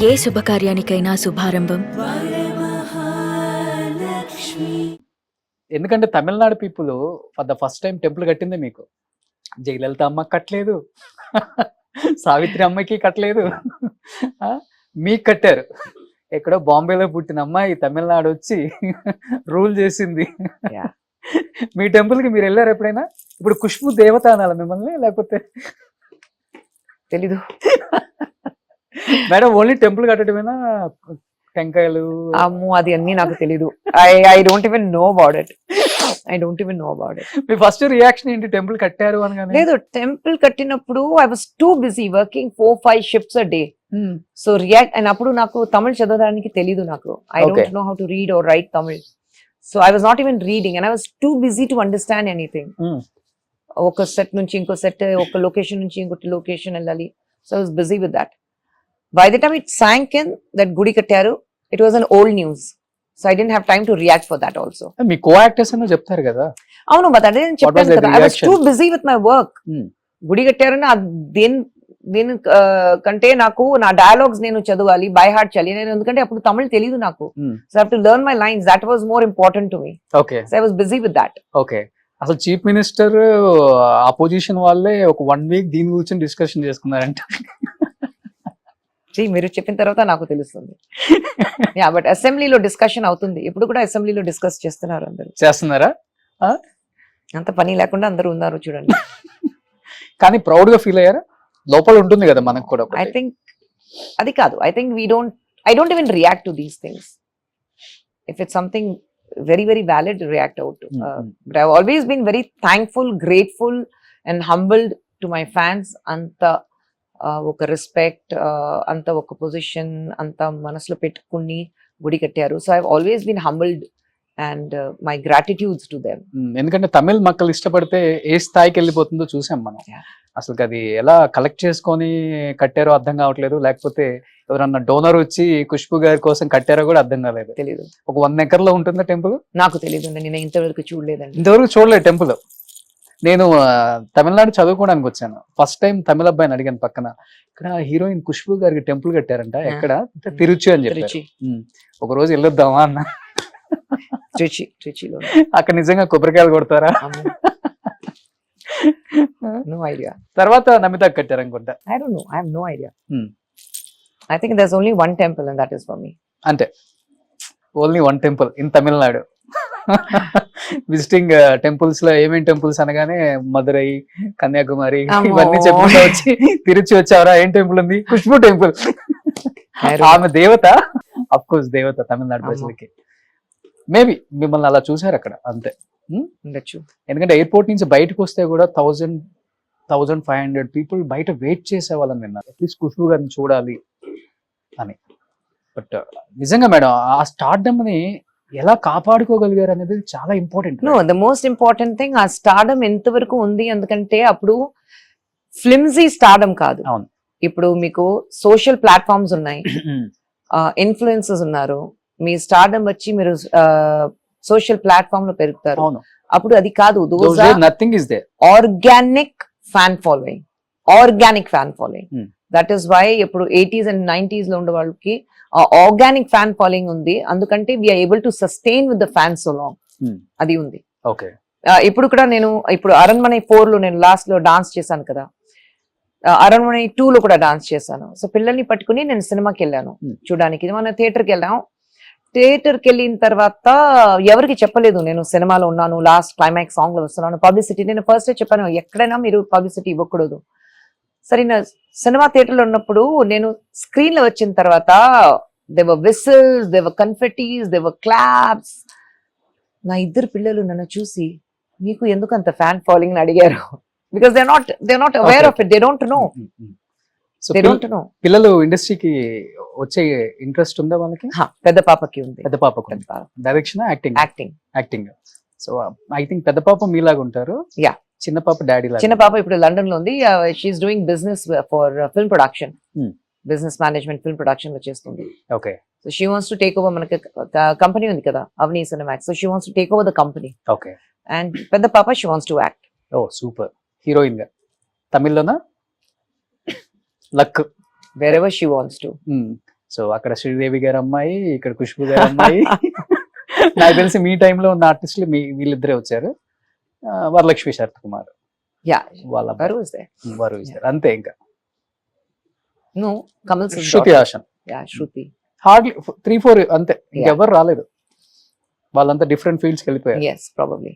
ఏ శుభకార్యానికైనా శుభారంభం. ఎందుకంటే Tamil Nadu people for the first time temple కట్టిందే మీకు. జయలలిత అమ్మకి కట్టలేదు, సావిత్రి అమ్మకి కట్టలేదు, మీకు కట్టారు. ఎక్కడో బాంబేలో పుట్టిన అమ్మాయి తమిళనాడు వచ్చి రూల్ చేసింది. మీ టెంపుల్ కి మీరు వెళ్ళారు ఎప్పుడైనా? ఇప్పుడు ఖుష్బు దేవత అనాల మిమ్మల్ని, లేకపోతే తెలీదు మేడం ఓన్లీ టెంపుల్ కట్టడమేనా? టెంకాయలు అమ్మో అది అన్ని నాకు తెలీదు. I don't even know about it. మీ ఫస్ట్ రియాక్షన్ ఏంటి టెంపుల్ కట్టారు అనగానే? లేదు, టెంపుల్ కట్టినప్పుడు I was too busy working 4-5 shifts a day. So react అయినప్పుడు నాకు తమిళ్ చదవడానికి తెలీదు. నాకు I don't know how to read or write Tamil. So I was not even reading and I was too busy to understand anything. ఒక set నుంచి ఇంకో set, ఒక location నుంచి ఇంకొక లొకేషన్ వెళ్ళాలి. So I was busy with that. By the time it sank in that Gudi Kattaru, it was an old news. So I didn't have time to react for that also. మీ కో-యాక్టర్స్ అన్న చెప్తారు కదా. అవును, but I didn't చెప్పాను కదా. I was too busy with my work. Gudi Kattaru na దీని కంటే నాకు నా డైలాగ్స్ నేను చదవాలి, బై హార్ట్ చేయాలి. నేను ఎందుకంటే అప్పుడు తమిళ్ తెలీదు నాకు. So I have to learn my lines. That was more important to me. Okay. So I was busy with that. Okay. అసలు చీఫ్ మినిస్టర్ అపోజిషన్ వాళ్ళే ఒక 1 వీక్ దీని గురించి డిస్కషన్ చేసుకున్నారంట. మీరు చెప్పిన తర్వాత నాకు తెలుస్తుంది. యా, బట్ అసెంబ్లీలో డిస్కషన్ అవుతుంది. ఇప్పుడు కూడా అసెంబ్లీలో డిస్కస్ చేస్తున్నారు. అందరూ చేస్తున్నారా? అంత పని లేకుండా అందరూ ఉన్నారు చూడండి. కానీ ప్రౌడ్ గా ఫీల్ అయ్యారా? లోపల ఉంటుంది కదా మనకు కూడా. ఐ థింక్ అది కాదు. I think I don't even react to these things. If it's something very very valid, react out. But I've always been very thankful, grateful and humbled to my fans. Anta ఒక respect, అంత ఒక position అంత మనసులో పెట్టుకుని గుడి కట్టారు. So I have always been humbled and my gratitudes to them. ఎందుకంటే తమిళ్ మక్కలు ఇష్టపడితే ఏ స్థాయికి వెళ్ళిపోతుందో చూసాం మనం. అసలు అది ఎలా కలెక్ట్ చేసుకొని కట్టారో అర్థం కావట్లేదు. లేకపోతే ఎవరన్నా డోనర్ వచ్చి ఖుష్బు గారి కోసం కట్టారో కూడా అర్థం కాలేదు. తెలీదు. ఒక 1 ఎకర్లో ఉంటుందా టెంపుల్? నాకు తెలియదు, నేను ఇంతవరకు చూడలేదండి. ఇంతవరకు చూడలేదు టెంపుల్. నేను తమిళనాడు చదువుకోవడానికి వచ్చాను. ఫస్ట్ టైం తమిళ అబ్బాయిని అడిగాను పక్కన, ఇక్కడ హీరోయిన్ ఖుష్బు గారికి టెంపుల్ కట్టారంట, ఎక్కడ? తిరుచి అని చెప్పి. ఒక రోజు వెళ్ళొద్దామా అన్న. ట్రిచిలో అక్కడ నిజంగా కొబ్బరికాయలు కొడతారా? No idea. తర్వాత నమితా కట్టారు అనుకుంటా. I don't know, I have no idea. I think there's only one temple and that is for me. అంతే, only one temple in Tamil Nadu. Visiting temples లో ఏమేమి టెంపుల్స్ అనగానే మదురై, కన్యాకుమారి ఇవన్నీ చెప్పుకుంటూ వచ్చి తిరుచి వచ్చావరా, ఏం టెంపుల్ ఉంది? ఖుష్బు టెంపుల్. ఆమె దేవత, అఫ్ కోర్స్ దేవత తమిళనాడు ప్రజలకి. మేబీ మిమ్మల్ని అలా చూసారు అక్కడ, అంతే. ఎందుకంటే ఎయిర్పోర్ట్ నుంచి బయటకు వస్తే కూడా 1,500 పీపుల్ బయట వెయిట్ చేసే వాళ్ళని విన్నారు, అట్లీస్ట్ ఖుష్బు గారిని చూడాలి అని. బట్ నిజంగా మేడం ఆ స్టార్డమ్ ని ఎలా కాపాడుకోగలిగారు అనేది చాలా important. No, the most important thing ఆ స్టార్డమ్ ఎంతవరకు ఉంది. ఎందుకంటే అప్పుడు ఫ్లిమ్జీ స్టార్డమ్ కాదు. ఇప్పుడు మీకు సోషల్ ప్లాట్ఫామ్స్ ఉన్నాయి, ఇన్ఫ్లుయెన్సర్స్ ఉన్నారు. మీ స్టార్డమ్ వచ్చి మీరు సోషల్ ప్లాట్ఫామ్ లో పెరుగుతారు. అప్పుడు అది కాదు, nothing is there. Organic fan following, organic fan following. That is why ఇప్పుడు 80s and 90s లో ఉండే వాళ్ళకి ఆర్గానిక్ ఫ్యాన్ ఫాలోయింగ్ ఉంది. అందుకంటే we are able to sustain with the fans so long. అది ఉంది. ఇప్పుడు కూడా నేను ఇప్పుడు అరణ్మனை 4 లో నేను లాస్ట్ లో డాన్స్ చేశాను కదా, అరణ్మனை 2 లో కూడా డాన్స్ చేశాను. సో పిల్లల్ని పట్టుకుని నేను సినిమాకి వెళ్ళాను చూడడానికి. మన థియేటర్కి వెళ్ళాం. థియేటర్కి వెళ్ళిన తర్వాత ఎవరికి చెప్పలేదు నేను సినిమాలో ఉన్నాను, లాస్ట్ క్లైమాక్స్ సాంగ్ లో వస్తున్నాను, పబ్లిసిటీ. నేను ఫస్ట్ చెప్పాను, ఎక్కడైనా మీరు పబ్లిసిటీ ఇవ్వకూడదు. సరే, నా సినిమా థియేటర్ లో ఉన్నప్పుడు నేను స్క్రీన్ లో వచ్చిన తర్వాత there were whistles, there were confettis, there were claps. నా 2 పిల్లలు నన్ను చూసి, మీకు ఎందుకు అంత ఫ్యాన్ ఫాలోయింగ్ అడిగారు. Because they are not aware of it, they don't know. పిల్లలు ఇండస్ట్రీకి వచ్చే ఇంట్రెస్ట్ ఉందా వాళ్ళకి? పెద్ద పాపకి ఉంది. పెద్ద పాపకు direction, acting. So I think పెద్ద పాప మీలాగా ఉంటారు. యా, చిన్న పాప డాడీ లాగా. చిన్న పాప ఇప్పుడు లండన్ లో ఉంది. She's doing business for film production, business management film production లో చేస్తుంది. Okay. So she wants to take over, మనకి కంపెనీ ఉంది కదా Avani Cinemax. So she wants to take over the company. Okay. And పెద్ద పాప she wants to act. Oh super. Heroine గా తమిళ్లోనా? Luck. wherever she wants to. So అక్కడ శ్రీదేవి గారి అమ్మాయి, ఇక్కడ ఖుష్బు గారి అమ్మాయి. నాకు తెలిసి మీ టైంలో ఉన్న ఆర్టిస్టులు వీళ్ళిద్దరే వచ్చారు. వరలక్ష్మి శరత్ కుమార్ Yeah, వాళ్ళ అబ్బాయి. Varu was there. వారు ఇస్తారు అంతే. ఇంకా No, Kamal Singh. Shruti Haasan Yeah, Shruti. Hardly 3-4 అంతే, ఇంకెవరు రాలేదు. వాళ్ళంతా డిఫరెంట్ ఫీల్డ్స్కి వెళ్ళిపోయారు. Yes, probably.